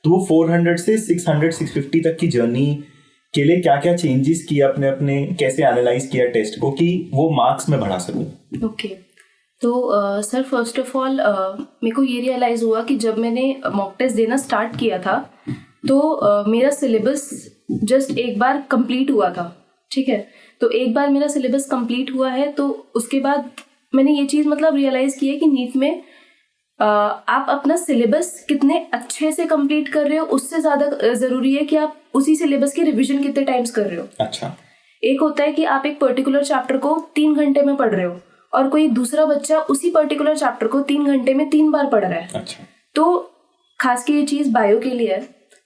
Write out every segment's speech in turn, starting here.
तो वो 400 से 600 650 तक की जर्नी के लिए क्या क्या चेंजेस किया अपने अपने, कैसे एनालाइज किया टेस्ट को कि वो मार्क्स में बढ़ा सकूं? ओके तो सर फर्स्ट ऑफ ऑल मेरे को ये रियलाइज़ हुआ कि जब मैंने मॉक टेस्ट देना स्टार्ट किया था तो मेरा सिलेबस जस्ट एक बार कंप्लीट हुआ था, ठीक है। तो एक बार मेरा सिलेबस कंप्लीट हुआ है तो उसके बाद मैंने ये चीज़ मतलब रियलाइज़ की है कि नीट में आप अपना सिलेबस कितने अच्छे से कंप्लीट कर रहे हो उससे ज़्यादा ज़रूरी है कि आप उसी सिलेबस की रिवीजन कितने टाइम्स कर रहे हो। अच्छा। एक होता है कि आप एक पर्टिकुलर चैप्टर को 3 घंटे में पढ़ रहे हो और कोई दूसरा बच्चा उसी पर्टिकुलर चैप्टर को 3 घंटे में 3 बार पढ़ रहा है। अच्छा। तो खास के ये चीज़ बायो के लिए है,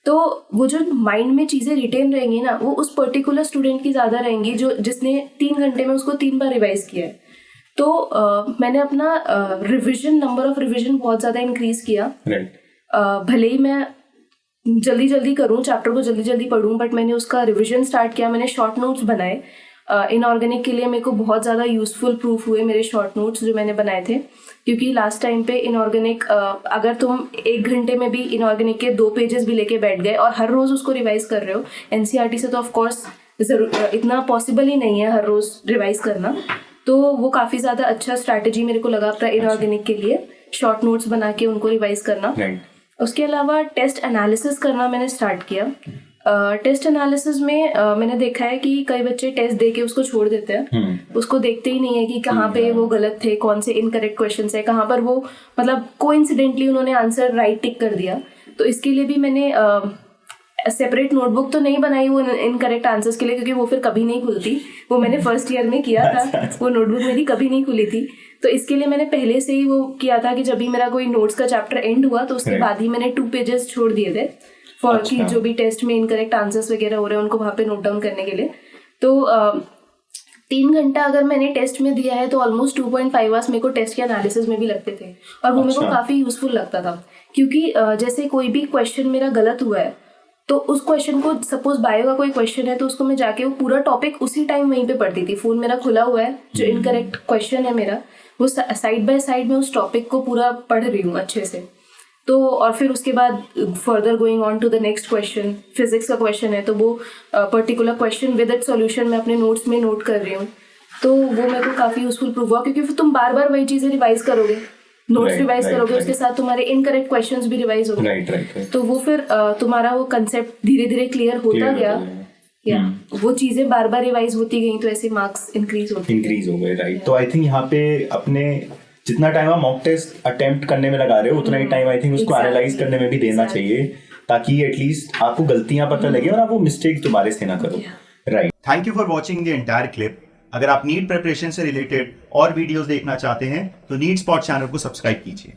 तो वो जो माइंड में चीज़ें रिटेन रहेंगी ना वो उस पर्टिकुलर स्टूडेंट की ज़्यादा रहेंगी जो जिसने 3 घंटे में उसको 3 बार रिवाइज किया है। तो मैंने अपना रिवीजन, नंबर ऑफ रिवीजन बहुत ज़्यादा इंक्रीज किया। भले ही मैं जल्दी जल्दी करूँ, चैप्टर को जल्दी जल्दी पढ़ूँ, बट मैंने उसका रिवीजन स्टार्ट किया। मैंने शॉर्ट नोट्स बनाए। इनऑर्गेनिक के लिए मेरे को बहुत ज़्यादा यूज़फुल प्रूफ हुए मेरे शॉर्ट नोट्स जो मैंने बनाए थे, क्योंकि लास्ट टाइम पे इनऑर्गेनिक अगर तुम 1 घंटे में भी इनऑर्गेनिक के 2 पेजेस भी लेके बैठ गए और हर रोज़ उसको रिवाइज कर रहे हो, एनसीईआरटी से तो ऑफकोर्स इतना पॉसिबल ही नहीं है हर रोज़ रिवाइज करना, तो वो काफ़ी ज़्यादा अच्छा स्ट्रैटेजी मेरे को लगा था इनऑर्गेनिक के लिए, शॉर्ट नोट्स बना के उनको रिवाइज करना। उसके अलावा टेस्ट एनालिसिस करना मैंने स्टार्ट किया। टेस्ट एनालिसिस में मैंने देखा है कि कई बच्चे टेस्ट दे के उसको छोड़ देते हैं, उसको देखते ही नहीं है कि कहाँ पे वो गलत थे, कौन से इनकरेक्ट क्वेश्चंस है, कहाँ पर वो मतलब कोइंसिडेंटली उन्होंने आंसर राइट टिक कर दिया। तो इसके लिए भी मैंने सेपरेट नोटबुक तो नहीं बनाई वो इनकरेक्ट आंसर्स के लिए, क्योंकि वो फिर कभी नहीं खुलती। वो मैंने फर्स्ट ईयर में किया था, वो नोटबुक मेरी कभी नहीं खुली थी। तो इसके लिए मैंने पहले से ही वो किया था कि जब भी मेरा कोई नोट्स का चैप्टर एंड हुआ तो उसके बाद ही मैंने 2 पेजेस छोड़ दिए थे फॉर कि जो भी टेस्ट में इनकरेक्ट आंसर्स वगैरह हो रहे हैं उनको वहाँ पे नोट डाउन करने के लिए। तो 3 घंटा अगर मैंने टेस्ट में दिया है तो ऑलमोस्ट 2.5 आवर्स मेरे को टेस्ट के एनालिसिस में भी लगते थे, और वो मेरे को काफ़ी यूजफुल लगता था, क्योंकि जैसे कोई भी क्वेश्चन मेरा गलत हुआ है तो उस क्वेश्चन को, सपोज बायो का कोई क्वेश्चन है तो उसको मैं जाके वो पूरा टॉपिक उसी टाइम वहीं पे पढ़ती थी। फोन मेरा खुला हुआ है, जो इनकरेक्ट क्वेश्चन है मेरा वो साइड बाय साइड में उस टॉपिक को पूरा पढ़ रही हूँ अच्छे से। तो और फिर उसके बाद further going on to the next question, physics का क्वेश्चन है तो वो particular question with it solution मैं अपने नोट्स में नोट कर रही हूँ। तो वो मेरे को काफ़ी यूजफुल प्रूव हुआ, क्योंकि फिर तुम बार बार वही चीज़ें रिवाइज करोगे, नोट्स रिवाइज करोगे, उसके साथ तुम्हारे इनकरेक्ट क्वेश्चंस भी रिवाइज होंगे। तो वो फिर तुम्हारा वो कंसेप्ट धीरे धीरे क्लियर होता गया, या वो चीजें बार बार रिवाइज होती गई, तो ऐसे मार्क्स इंक्रीज हो गए। राइट। तो आई थिंक यहाँ पे अपने जितना टाइम आप मॉक टेस्ट अटेम्प्ट करने में लगा रहे हो उतना ही टाइम आई थिंक उसको एनालाइज करने में भी देना चाहिए, ताकि एटलीस्ट आपको गलतियां पता लगे और आप वो मिस्टेक दोबारा से ना करो। Right. Thank you for watching the entire clip. अगर आप नीट प्रिपरेशन से रिलेटेड और वीडियोस देखना चाहते हैं तो नीट स्पॉट चैनल को सब्सक्राइब कीजिए।